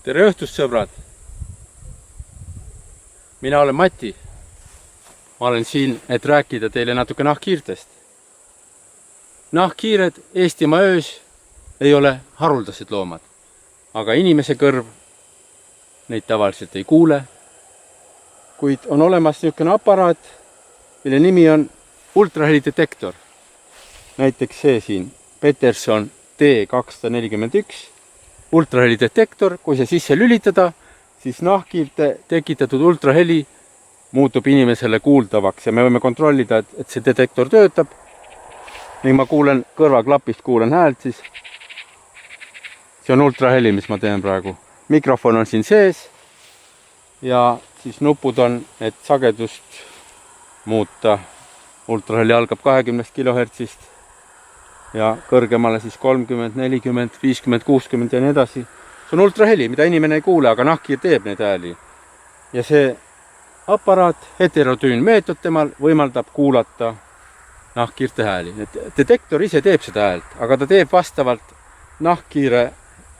Tere õhtust, sõbrad! Mina olen Mati. Ma olen siin, et rääkida teile natuke nahkhiirtest. Nahkhiired Eestimaa öös ei ole haruldased loomad, aga inimese kõrv neid tavaliselt ei kuule. Kuid on olemas niisugune aparaat, mille nimi on ultrahelidetektor. Näiteks see siin, Peterson T241. Ultrahelidetektor, kui see sisse lülitada, siis nahkhiirte tekitatud ultraheli muutub inimesele kuuldavaks ja me võime kontrollida, et see detektor töötab. Nii ma kuulen kõrvaklapist, kuulen häält siis. See on ultraheli, mis ma teen praegu. Mikrofon on siin sees ja siis nupud on, et sagedust muuta. Ultraheli algab 20 kHz ja kõrgemale siis 30, 40, 50, 60 ja nii edasi. See on ultraheli, mida inimene ei kuule, aga nahkhiir teeb neid hääli. Ja see aparaat, heterotüünmeetod temal, võimaldab kuulata nahkhiirte hääli. Detektor ise teeb seda häält, aga ta teeb vastavalt nahkhiire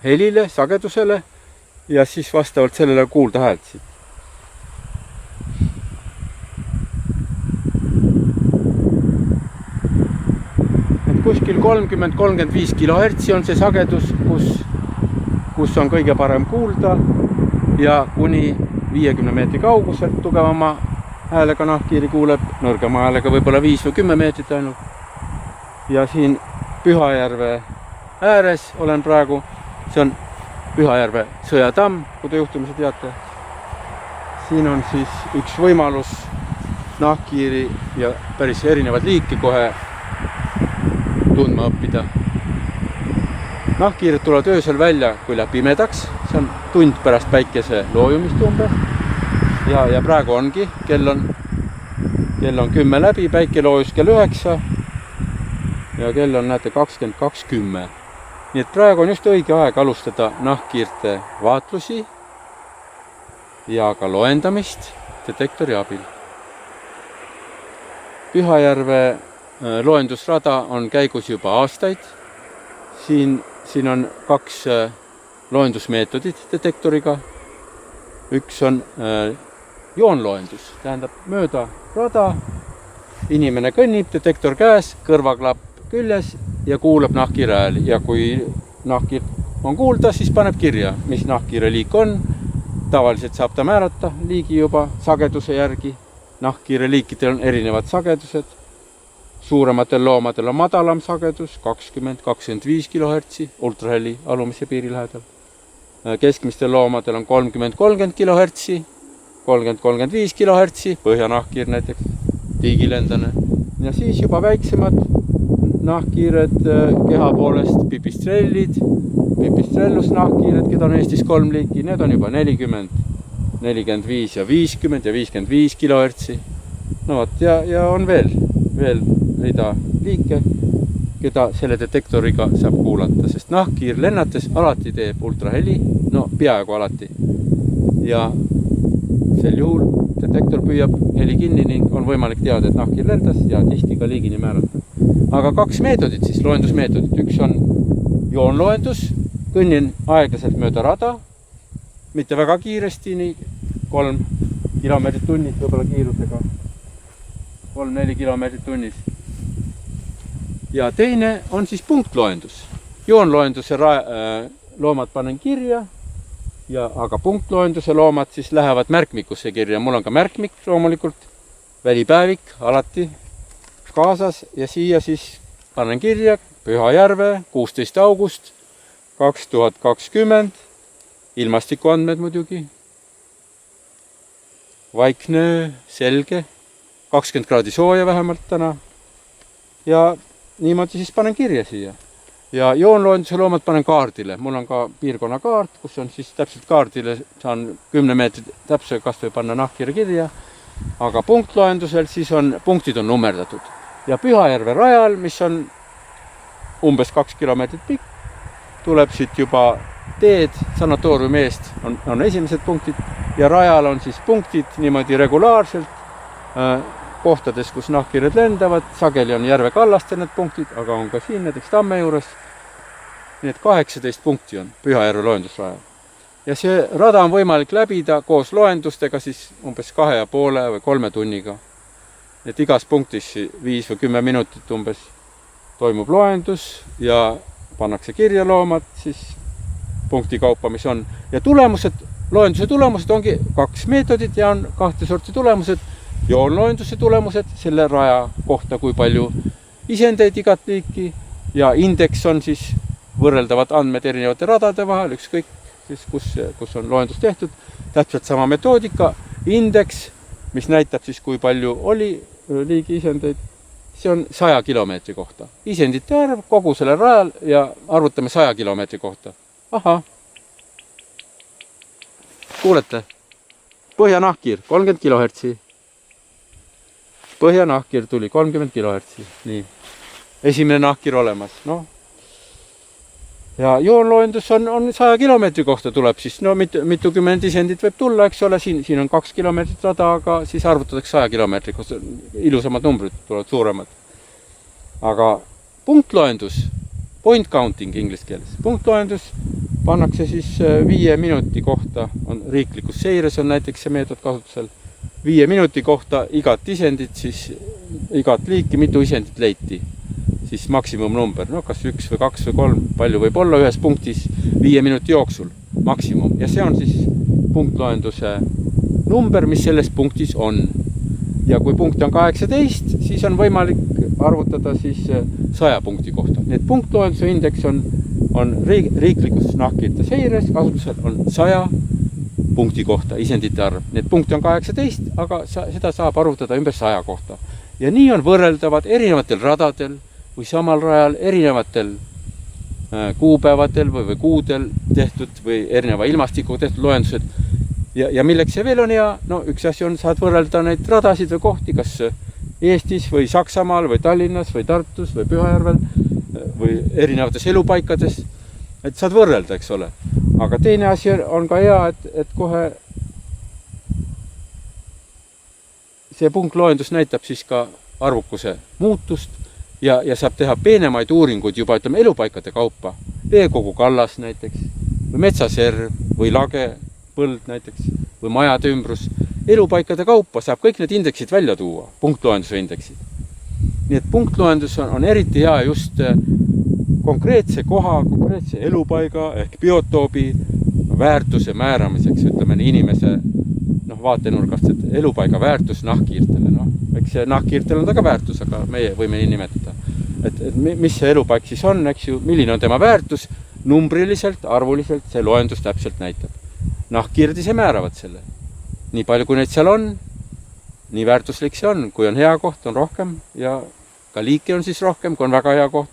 helile, sagedusele ja siis vastavalt sellele kuulda häält siit. Kuskil 30-35 kHz on see sagedus, kus on kõige parem kuulda ja kuni 50 meetri kauguselt tugevama häälega nahkhiiri kuuleb, nõrgema häälega võib-olla 5 või 10 meetrit ainult. Ja siin Pühajärve ääres olen praegu, see on Pühajärve Sõjatamm, kui te juhtumisi teate. Siin on siis üks võimalus nahkhiiri ja päris erinevad liiki kohe tundma õppida. Nahkhiired tulevad öösel välja, kui läheb pimedaks. See on tund pärast päikese loojumist umbes. Ja praegu ongi, kell on 10 läbi, päike loojus kell 9 ja kell on, näete, 22:10. Nii et praegu on just õige aeg alustada nahkhiirte vaatlusi ja ka loendamist detektori abil. Pühajärve loendusrada on käigus juba aastaid. Siin on 2 loendusmeetodit detektoriga. Üks on joonloendus, tähendab mööda rada. Inimene kõnnib, detektor käes, kõrvaklapp küljes ja kuulab nahkhiire hääli. Ja kui nahkhiir on kuulda, siis paneb kirja, mis nahkhiire liik on. Tavaliselt saab ta määrata liigi juba sageduse järgi. Nahkhiire liikidel on erinevad sagedused. Suurematel loomadel on madalam sagedus, 20-25 kHz, ultraheli alumise piiri lähedal. Keskmistel loomadel on 30-30 kHz, 30-35 kHz, põhjanahkhiir näiteks, tiigilendane. Ja siis juba väiksemad nahkhiired keha poolest, pipistrellid, pipistrellus-nahkhiired, keda on Eestis 3 liiki, need on juba 40, 45 ja 50 ja 55 kHz. No võt, ja on veel rida liike, keda selle detektoriga saab kuulata, sest nahkhiir lennates alati teeb ultraheli, no peaaegu alati. Ja sel juhul detektor püüab heli kinni ning on võimalik teada, et nahkhiir lendas ja tihti ka liigini määrata. Aga 2 meetodit siis, loendusmeetodit. Üks on joonloendus, kõnnin aeglaselt mööda rada, mitte väga kiiresti, nii 3 kilomeetrit tunnis võib-olla kiirusega, 3-4 kilomeetrit tunnis. Ja teine on siis punktloendus. Joonloenduse loomad panen kirja, aga punktloenduse loomad siis lähevad märkmikusse kirja. Mul on ka märkmik loomulikult, välipäevik alati kaasas ja siia siis panen kirja Pühajärve 16. august 2020, ilmastikuandmed muidugi, vaikne, selge, 20 kraadi sooja vähemalt täna ja niimoodi siis panen kirja siia. Ja joonloenduse loomad panen kaardile. Mul on ka piirkonna kaart, kus on siis täpselt kaardile, saan 10 meetrit täpse kas või panna nahkhiire kirja. Aga punktloendusel siis punktid on nummerdatud. Ja Pühajärve rajal, mis on umbes 2 kilomeetrit pikk, tuleb siit juba teed sanatooriumi eest on esimesed punktid ja rajal on siis punktid niimoodi regulaarselt kohtades, kus nahkhiired lendavad. Sageli on järve kallastel need punktid, aga on ka siin näiteks tamme juures. Nii et 18 punkti on Pühajärve loendusrajal. ja see rada on võimalik läbida koos loendustega siis umbes 2,5 või 3 tunniga. Et igas punktis 5 või 10 minutit umbes toimub loendus ja pannakse kirja loomad siis punkti kaupa, mis on. Ja tulemused, loenduse tulemused ongi 2 meetodit ja on 2 sorti tulemused. Joonloenduse tulemused selle raja kohta, kui palju isendeid igat liiki ja indeks on siis võrreldavad andmed erinevate radade vahel, ükskõik siis kus on loendus tehtud. Täpselt sama metoodika, indeks, mis näitab siis, kui palju oli liigi isendeid. See on 100 kilomeetri kohta. Isendite arv kogu selle rajal ja arvutame 100 kilomeetri kohta. Aha. Kuulete? Põhjanahkir, 30 kilohertsi. Põhjanahkir tuli 30 kilohertsi. Nii. Esimene nahkir olemas. No. Ja joonloendus on 100 kilomeetri kohta tuleb siis. No mitukümmend isendit võib tulla, eks ole. Siin on 2 kilomeetrit rada, aga siis arvutatakse 100 kilomeetri kohta. Ilusamad numbrid tulevad suuremad. Aga punktloendus, point counting inglise keeles. Punktloendus pannakse siis 5 minuti kohta. Riiklikus seires on näiteks see meetod kasutusel. 5 minuti kohta igat isendit, siis igat liiki, mitu isendit leiti. Siis maksimumnumber, no kas 1 või 2 või 3, palju võib olla ühes punktis 5 minuti jooksul, maksimum. Ja see on siis punktloenduse number, mis selles punktis on. Ja kui punkt on 18, siis on võimalik arvutada siis 100 punkti kohta. Need punktloenduse indeks on riiklikus nahkirte seires, kasutusel on 100 punkti kohta, isendite arv. Need punkti on 18, aga seda saab arvutada ümber 100 kohta. Ja nii on võrreldavad erinevatel radadel või samal rajal erinevatel kuupäevadel või kuudel tehtud või erineva ilmastikuga tehtud loendused. Ja milleks see veel on hea? No üks asi on, saad võrrelda neid radasid või kohti, kas Eestis või Saksamaal või Tallinnas või Tartus või Pühajärvel või erinevates elupaikades. Et saad võrrelda, eks ole. Aga teine asi on ka hea, et kohe see punktloendus näitab siis ka arvukuse muutust ja saab teha peenemaid uuringuid juba, ütleme, elupaikade kaupa. Veekogu kallas näiteks, või metsaserv, või lage, põld näiteks, või majade ümbrus. Elupaikade kaupa saab kõik need indeksid välja tuua, punktloenduse indeksid. Nii et punktloendus on eriti hea just konkreetse koha, konkreetse elupaiga ehk biotoobi väärtuse määramiseks, ütleme inimese vaatenurgast, et elupaiga väärtus nahkhiirtele. Eks see nahkhiirtel on ta ka väärtus, aga meie võime nii nimetada. Et mis see elupaik siis on, eks ju, milline on tema väärtus, numbriliselt, arvuliselt see loendus täpselt näitab. Nahkhiird ise määravad selle. Nii palju, kui neid seal on, nii väärtuslik see on. Kui on hea koht, on rohkem ja ka liike on siis rohkem, kui on väga hea koht.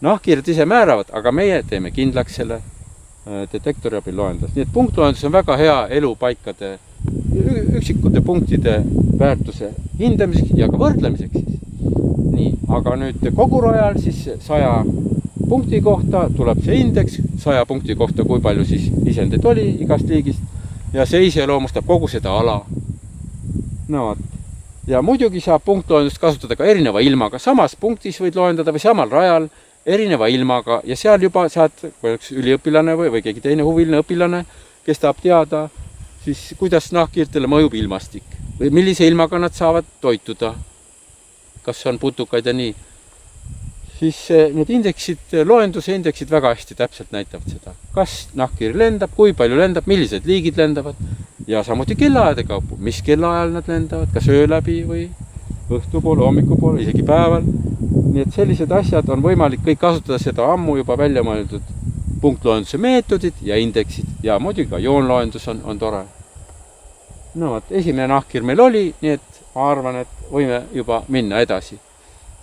Nahkhiird ise määravad, aga meie teeme kindlaks selle detektori abil loendus. Nii et punktloendus on väga hea elupaikade üksikute punktide väärtuse hindamiseks ja ka võrdlemiseks siis. Nii, aga nüüd kogu rajal siis 100 punkti kohta tuleb see indeks, 100 punkti kohta, kui palju siis isendid oli igast liigist ja see iseloomustab kogu seda ala. No, ja muidugi saab punktloendust kasutada ka erineva ilmaga. Samas punktis võid loendada või samal rajal erineva ilmaga ja seal juba saad, kui oleks üliõpilane või keegi teine huviline õpilane, kes tahab teada, siis kuidas nahkhiirtele mõjub ilmastik või millise ilmaga nad saavad toituda, kas on putukaid ja nii. Siis need indeksid, loenduse indeksid väga hästi täpselt näitavad seda, kas nahkhiir lendab, kui palju lendab, millised liigid lendavad ja samuti kellaajade kaupu, mis kellaajal nad lendavad, kas öö läbi või õhtupoole, hommikupoole, isegi päeval. Nii et sellised asjad on võimalik kõik kasutada seda ammu juba välja mõeldud punktloenduse meetodid ja indeksid ja muidugi ka joonloendus on tore. No, esimene nahkhiir meil oli, nii et ma arvan, et võime juba minna edasi.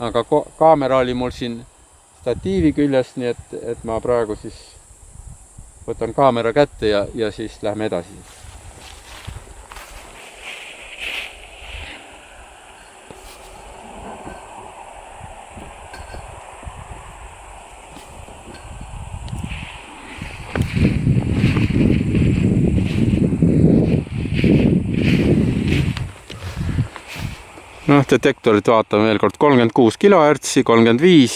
Aga kaamera oli mul siin statiivi küljes, nii et ma praegu siis võtan kaamera kätte ja siis lähme edasi. Detektorit vaatame veel kord 36 kHz, 35.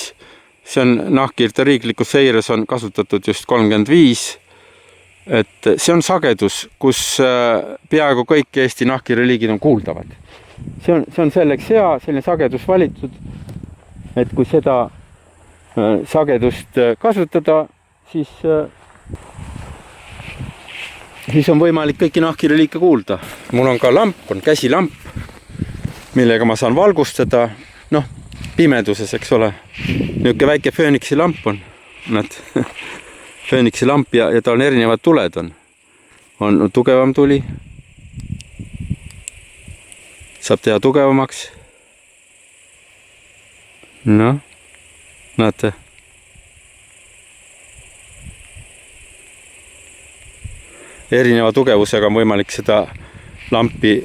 See on nahkhiirte riiklikus seires on kasutatud just 35. et see on sagedus, kus peaaegu kõik Eesti nahkhiireliigid on kuuldavad. See on selleks hea, selline sagedus valitud, et kui seda sagedust kasutada, siis on võimalik kõiki nahkhiireliike kuulda. Mul on ka lamp, on käsilamp, millega ma saan valgustada, pimeduses, eks ole. Niisugune väike fööniksi lamp on. Fööniksi lamp ja tal on erinevad tuled on. On tugevam tuli. Saab teha tugevamaks. Näete. Erineva tugevusega on võimalik seda lampi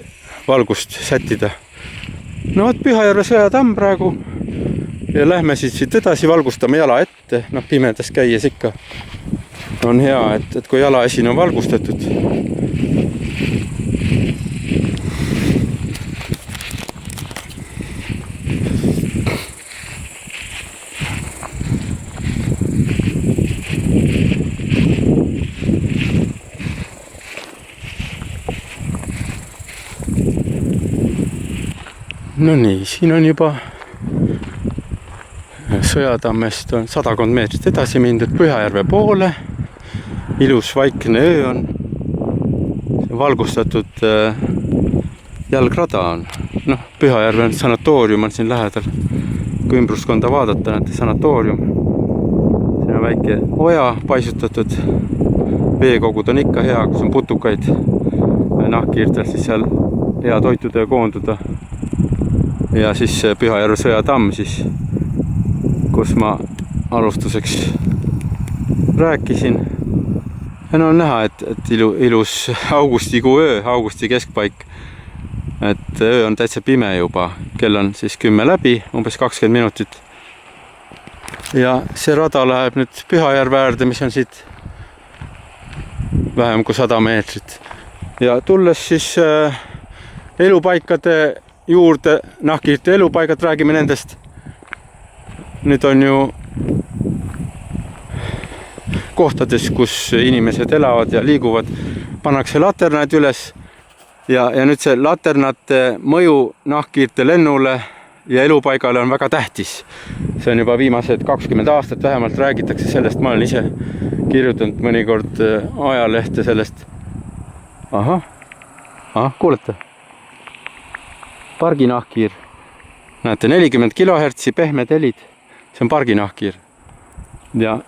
valgust sättida. Pühajärve sõjatamm praegu ja lähme siit edasi, valgustame jala ette. Pimedas käies ikka on hea, et kui jalaesin on valgustatud. No nii, siin on juba Sõjatammest on 100 meetrit edasi mindud Pühajärve poole. Ilus vaikne öö on. Valgustatud jalgrada on. Pühajärve on sanatoorium on siin lähedal. Kui ümbruskonda vaadata, näete sanatoorium. Siin on väike oja paisutatud. Veekogud on ikka hea, kus on putukaid nahkhiirtel, siis seal hea toituda ja koonduda. Ja siis Pühajärve sõjatamm, siis, kus ma alustuseks rääkisin. Ja on näha, et ilus augustikuu öö, augusti keskpaik. Et öö on täitsa pime juba. Kell on siis 10 läbi, umbes 20 minutit. Ja see rada läheb nüüd Pühajärve äärde, mis on siit vähem kui 100 meetrit. Ja tulles siis elupaikade juurde, nahkhiirte elupaigad, räägime nendest. Nüüd on ju kohtades, kus inimesed elavad ja liiguvad, pannakse laternad üles ja nüüd see laternate mõju nahkhiirte lennule ja elupaigale on väga tähtis. See on juba viimased 20 aastat vähemalt räägitakse sellest, ma olen ise kirjutanud mõnikord ajalehte sellest. Kuulete? Parginahkhiir. Näete, 40 kHz pehmed helid. See on parginahkhiir. Ja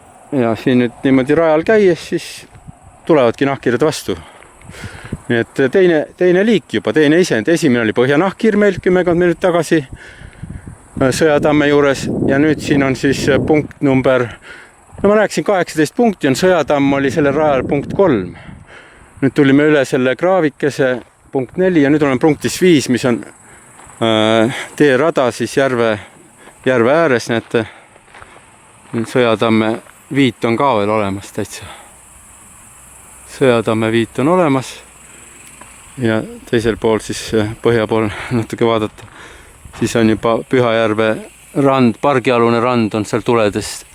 siin nüüd niimoodi rajal käies, siis tulevadki nahkhiired vastu. Nii et teine liik juba, teine isend. Esimene oli põhjanahkhiir meil 10 minutit tagasi Sõjatamme juures. Ja nüüd siin on siis punkt number, ma rääkisin 18 punkti, on Sõjatamm oli selle rajal punkt 3. Nüüd tulime üle selle kraavikese punkt 4 ja nüüd olen punktis 5, mis on teerada siis järve ääres, näete. Sõjatamme viit on ka veel olemas täitsa. Sõjatamme viit on olemas ja teisel pool siis põhja pool natuke vaadata. Siis on juba Pühajärve rand, pargialune rand on seal tuledes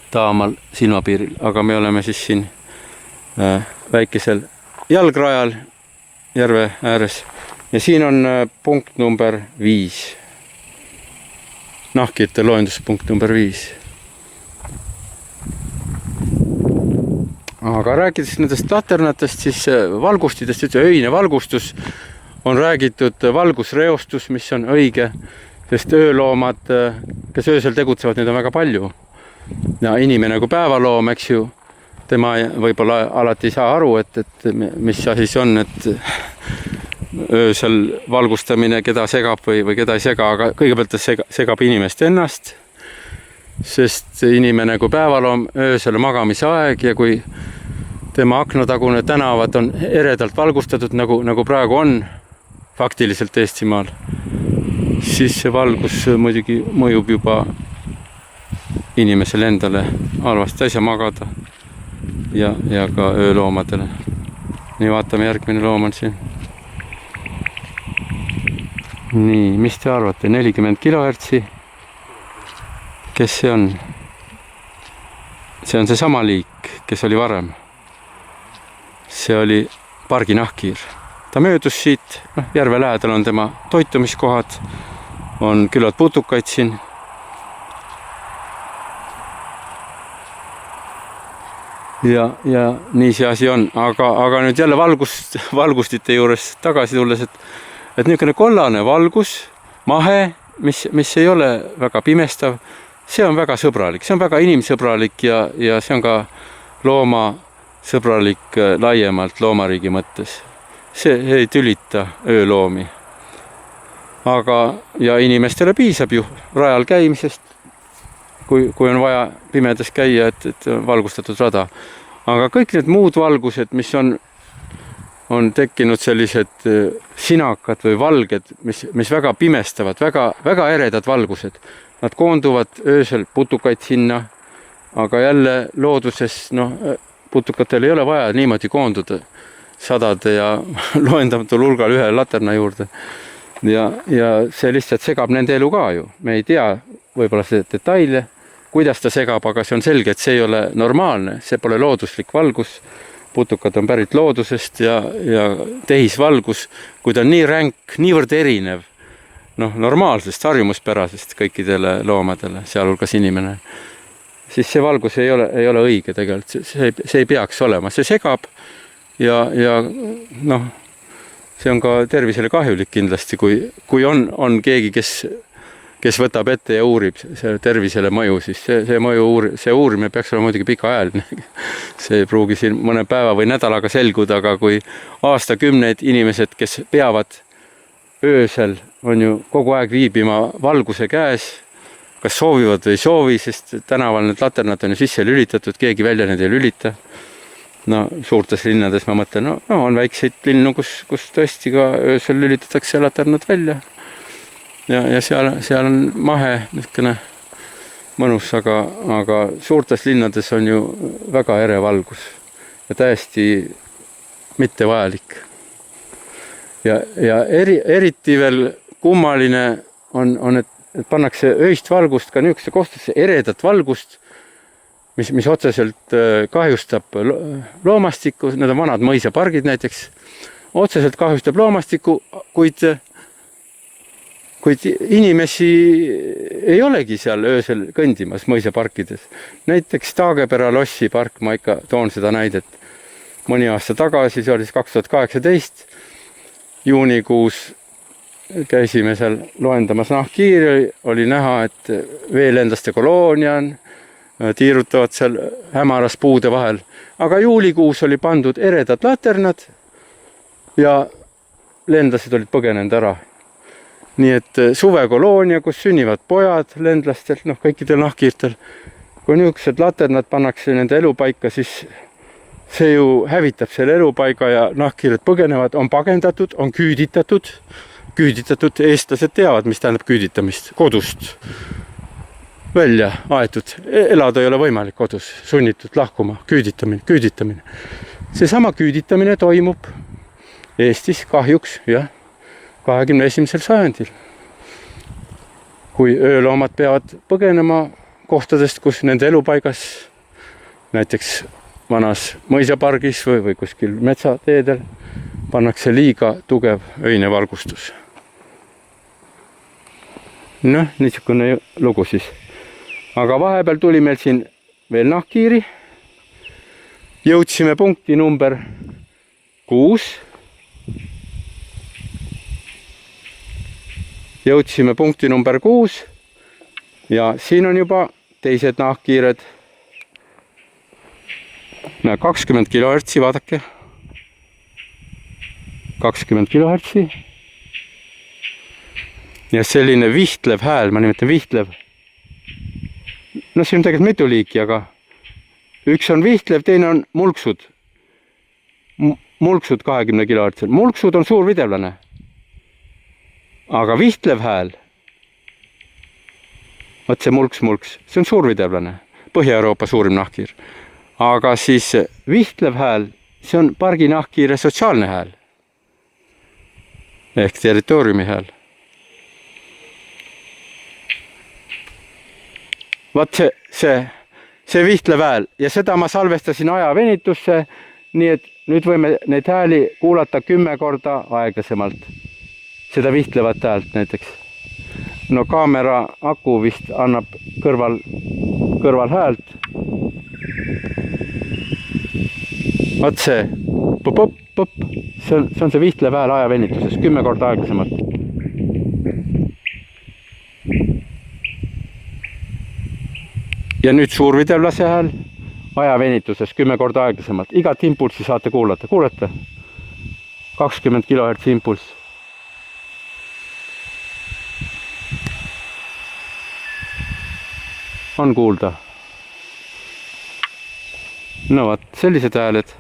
taamal silmapiiril, aga me oleme siis siin väikesel jalgrajal järve ääres. Ja siin on punkt number 5. Nahkhiirte loenduspunkt number 5. Aga rääkides nendest laternatest, siis valgustidest, öine valgustus on räägitud valgusreostus, mis on õige, sest ööloomad, kes öösel tegutsevad, neid on väga palju. Ja inimene kui päevaloom, eks ju, tema võib-olla alati ei saa aru, et mis asi see on, et öösel valgustamine, keda segab või keda ei sega, aga kõigepealt ta segab inimest ennast, sest inimene kui päevaloom öösel magamise aeg ja kui tema aknatagune tänavad on eredalt valgustatud, nagu praegu on faktiliselt Eestimaal, siis see valgus muidugi mõjub juba inimesele endale halvasti, ei saa magada ja ka ööloomadele. Nii, vaatame, järgmine loom on siin. Nii, mis te arvate? 40 kHz. Kes see on? See on see sama liik, kes oli varem. see oli pargi nahkhiir. Ta möödus siit, järve lähedal on tema toitumiskohad, on küllalt putukaid siin. Ja nii see asi on, aga nüüd jälle valgustite juures tagasi tulles, et niisugune kollane valgus, mahe, mis ei ole väga pimestav, see on väga sõbralik, see on väga inimsõbralik ja see on ka loomasõbralik laiemalt loomariigi mõttes. See ei tülita ööloomi. Ja inimestele piisab ju rajal käimisest, kui on vaja pimedas käia, et valgustatud rada. Aga kõik need muud valgused, mis on tekkinud sellised sinakad või valged, mis väga pimestavad, väga eredad valgused. Nad koonduvad öösel putukaid sinna, aga jälle looduses, putukatel ei ole vaja niimoodi koonduda sadade ja loendamatul hulgal ühe laterna juurde. Ja see lihtsalt segab nende elu ka ju. Me ei tea võib-olla see detaile, kuidas ta segab, aga see on selge, et see ei ole normaalne, see pole looduslik valgus. Putukad on pärit loodusest ja tehisvalgus, kui ta on nii ränk, niivõrd erinev, normaalsest, harjumuspärasest kõikidele loomadele, sealhulgas inimene, siis see valgus ei ole õige tegelikult, see ei peaks olema, see segab ja see on ka tervisele kahjulik kindlasti, kui on keegi, kes võtab ette ja uurib see tervisele mõju, siis see uurimine peaks olema muidugi pikaajaline. See ei pruugi siin mõne päeva või nädalaga selguda, aga kui aastakümneid inimesed, kes peavad öösel, on ju kogu aeg viibima valguse käes, kas soovivad või ei soovi, sest tänaval need laternad on ju sisse lülitatud, keegi välja need ei lülita. Suurtes linnades ma mõtlen, on väikseid linnu, kus tõesti ka öösel lülitatakse laternad välja. Ja seal on mahe niisugune mõnus, aga suurtes linnades on ju väga ere valgus ja täiesti mitte vajalik. Ja eriti veel kummaline on, et pannakse öist valgust ka niisuguse kohtusse eredat valgust, mis otseselt kahjustab loomastikku, need on vanad mõisapargid näiteks, otseselt kahjustab loomastikku, kuid inimesi ei olegi seal öösel kõndimas mõisaparkides. Näiteks Taagepera Lossi park, ma ikka toon seda näidet. Mõni aasta tagasi, see oli 2018, juunikuus käisime seal loendamas nahkhiiri, oli näha, et veelendaste koloonia on, tiirutavad seal hämaras puude vahel. Aga juulikuus oli pandud eredad laternad ja lendlased olid põgenenud ära. Nii et suvekoloonia, kus sünnivad pojad lendlastel, kõikidel nahkhiirtel, kui niisugused laternad pannakse nende elupaika, siis see ju hävitab selle elupaiga ja nahkhiired põgenevad, on pagendatud, on küüditatud. Eestlased teavad, mis tähendab küüditamist, kodust välja aetud. Elada ei ole võimalik kodus, sunnitud lahkuma, küüditamine. Seesama küüditamine toimub Eestis kahjuks, 21. sajandil. Kui ööloomad peavad põgenema kohtadest, kus nende elupaigas, näiteks vanas mõisapargis või kuskil metsateedel, pannakse liiga tugev öine valgustus. Niisugune lugu siis. Aga vahepeal tuli meil siin veel nahkhiiri. Jõudsime punkti number 6. Jõudsime punkti number 6 ja siin on juba teised nahkhiired. 20 kHz, vaadake. 20 kHz. Ja selline vihtlev hääl, ma nimetan vihtlev. Siin on tegelikult mitu liiki, aga üks on vihtlev, teine on mulksud. Mulksud 20 kHz. Mulksud on suur videolane. Aga vihtlev hääl, võt see mulks, see on suur videolane, Põhja-Euroopa suurim nahkhiir. Aga siis vihtlev hääl, see on pargi nahkhiire sotsiaalne hääl. Ehk territooriumi hääl. Vaat see vihtlev hääl ja seda ma salvestasin aja venitusse, nii et nüüd võime neid hääli kuulata 10 korda aeglasemalt. Seda vihtlevat häält näiteks. No kaamera aku vist annab kõrval häält. Vaat see, see on see vihtlev hääl ajavenituses 10 korda aeglasemalt. Ja nüüd suurvideolase hääl ajavenituses 10 korda aeglasemalt. Igat impulssi saate kuulata. Kuulete? 20 kHz impulss. On kuulda. No vaat, sellised hääled.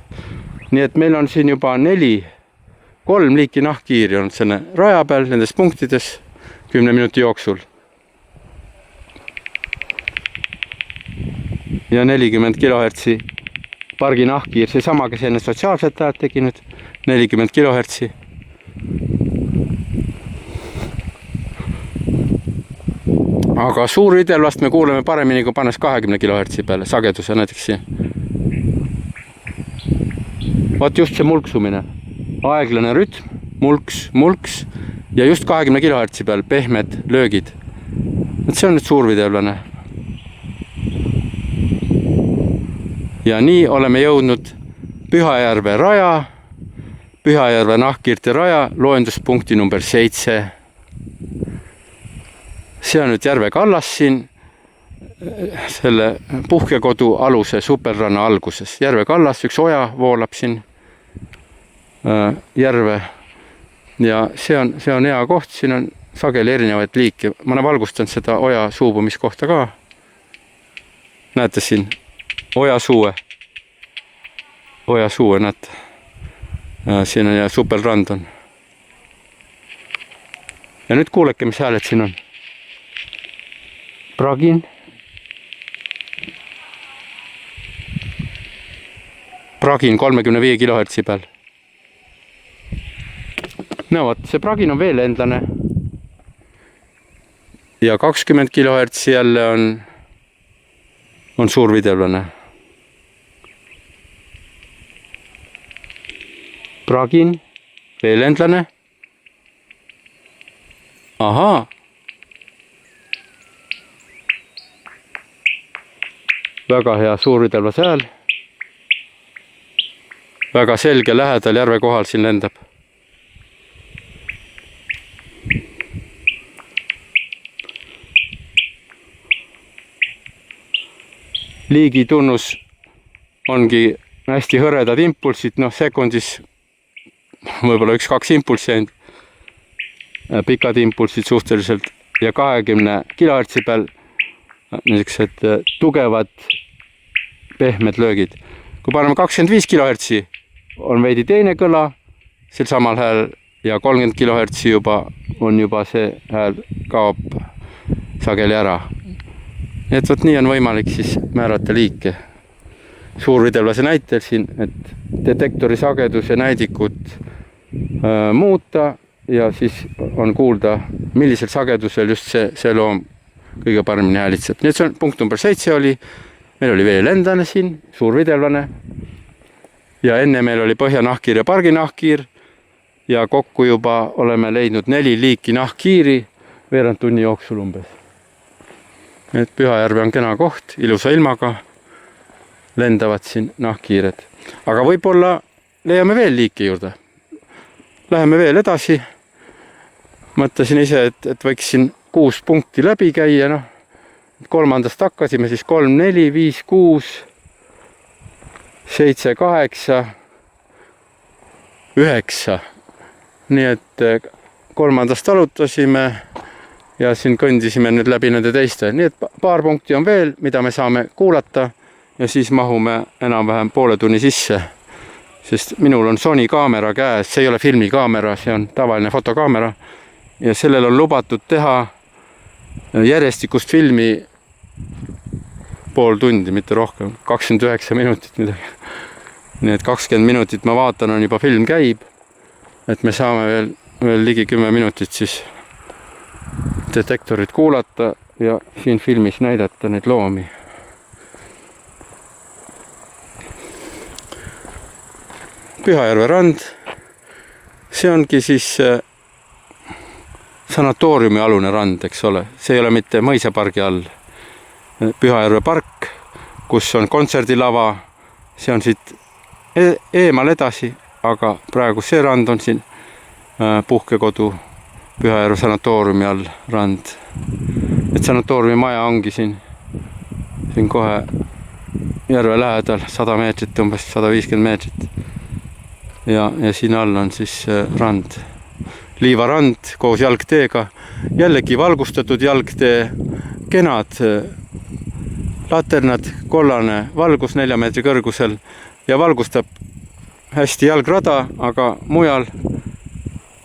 Nii et meil on siin juba 3 liiki nahkhiiri on selle raja peal nendes punktides 10 minuti jooksul. Ja 40 kHz pargi nahkhiir, see sama, kes enne sotsiaalset häält tegi nüüd, 40 kHz. Aga suurvideolast me kuuleme paremini, kui pannes 20 kHz peale sageduse näiteks siin. Vaat just see mulksumine, aeglane rütm, mulks ja just 20 kHz peal pehmed löögid. Et see on nüüd suurvideolane. Ja nii oleme jõudnud Pühajärve raja, Pühajärve nahkhiirte raja, loenduspunkti number 7. See on nüüd Järve kallas siin, selle puhkekodu aluse superranna alguses. Järve kallas, üks oja voolab siin järve ja see on hea koht, siin on sageli erinevaid liike. Ma olen valgustanud seda oja suubumiskohta ka. Näete siin oja suue, näete. Siin on ja superrand on. Ja nüüd kuuleke, mis hääled siin on. Pragin. Pragin 35 kHz peal. No vaat, see pragin on veel endlane. Ja 20 kHz jälle on suurvideolane. Pragin, veel endlane. Ahaa. Väga hea suurvideolase hääl. Väga selge lähedal järve kohal siin lendab. Liigi tunnus ongi hästi hõredad impulsid, sekundis võib-olla 1-2 impulsi ainult. Pikad impulsid suhteliselt ja 20 kHz peal niisugused tugevad pehmed löögid. Kui paneme 25 kHz on veidi teine kõla sel samal hääl ja 30 kHz on juba see hääl kaob sageli ära. Et võt nii on võimalik siis määrata liike. Suurvideolase näitel siin, et detektori sageduse näidikut muuta ja siis on kuulda, millisel sagedusel just see loom kõige paremini häälitseb. Nii et see on punkt number 7 oli. Meil oli veel endlane siin, suurvideolane. Ja enne meil oli põhjanahkhiir ja parginahkhiir. Ja kokku juba oleme leidnud 4 liiki nahkhiiri veerand tunni jooksul umbes. Et Pühajärve on kena koht, ilusa ilmaga lendavad siin nahkhiired. Aga võib-olla leiame veel liike juurde. Läheme veel edasi. Mõtlesin ise, et võiks siin 6 punkti läbi käia. Kolmandast hakkasime siis 3, 4, 5, 6, 7, 8, 9. Nii et kolmandast alutasime ja siin kõndisime nüüd läbi nende teiste. Nii et paar punkti on veel, mida me saame kuulata ja siis mahume enam-vähem poole tunni sisse. Sest minul on Sony kaamera käes, see ei ole filmikaamera, see on tavaline fotokaamera. Ja sellel on lubatud teha järjestikust filmi pool tundi, mitte rohkem, 29 minutit midagi. Nii et 20 minutit ma vaatan, on juba film käib, et me saame veel ligi 10 minutit siis detektorit kuulata ja siin filmis näidata neid loomi. Pühajärve rand. See ongi siis sanatooriumi alune rand, eks ole. See ei ole mitte mõisapargi all. Pühajärve park, kus on kontserdilava. See on siit eemal edasi, aga praegu see rand on siin puhkekodu Pühajärve sanatooriumi all rand. Et sanatooriumi maja ongi siin kohe järve lähedal 100 meetrit, umbes 150 meetrit. Ja siin all on siis rand. Liivarand koos jalgteega. Jällegi valgustatud jalgtee, kenad laternad, kollane valgus 4 meetri kõrgusel ja valgustab hästi jalgrada, aga mujal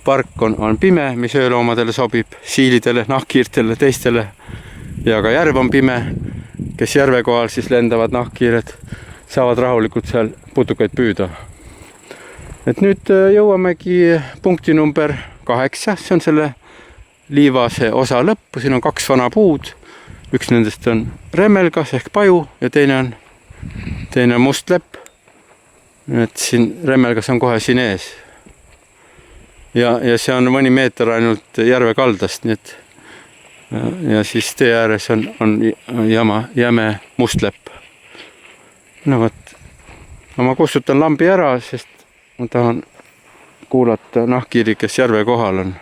park on pime, mis ööloomadele sobib, siilidele, nahkhiirtele, teistele. Ja ka järv on pime, kes järve kohal siis lendavad nahkhiired, saavad rahulikult seal putukaid püüda. Et nüüd jõuamegi punkti number 8, see on selle liivase osa lõppu, siin on 2 vana puud. Üks nendest on remmelgas ehk paju ja teine on mustlepp. Et siin remmelgas on kohe siin ees. Ja see on mõni meeter ainult järve kaldast, nii et ja siis tee ääres on jäme mustlepp. No võt, ma kustutan lambi ära, sest ma tahan kuulata nahkhiiri, kes järve kohal on.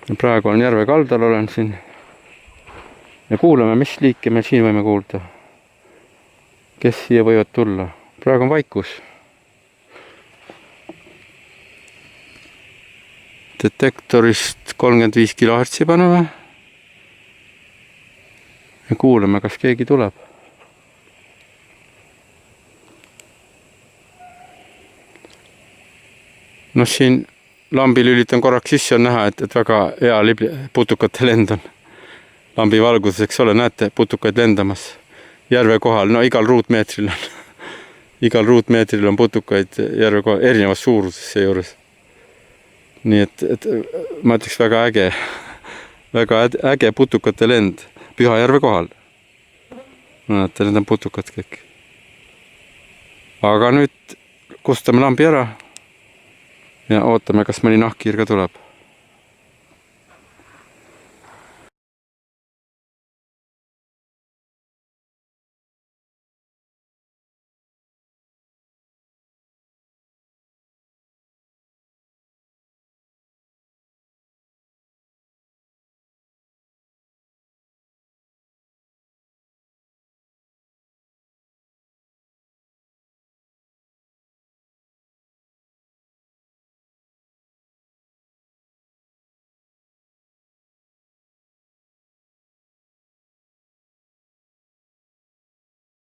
Ja praegu on järve kaldal, olen siin. Ja kuulame, mis liike me siin võime kuulda. Kes siia võivad tulla. Praegu on vaikus. Detektorist 35 kHz paneme. Ja kuulame, kas keegi tuleb. No siin lambi lülitan korraks sisse, on näha, et väga hea putukate lend on. Lambi valguses, eks ole, näete putukaid lendamas järve kohal. No igal ruutmeetril on putukaid järve kohal, erinevas suuruses see juures. Nii et ma ütleks väga äge putukate lend Pühajärve kohal. Näete, need on putukad kõik. Aga nüüd kustame lambi ära ja ootame, kas mõni nahkhiir ka tuleb.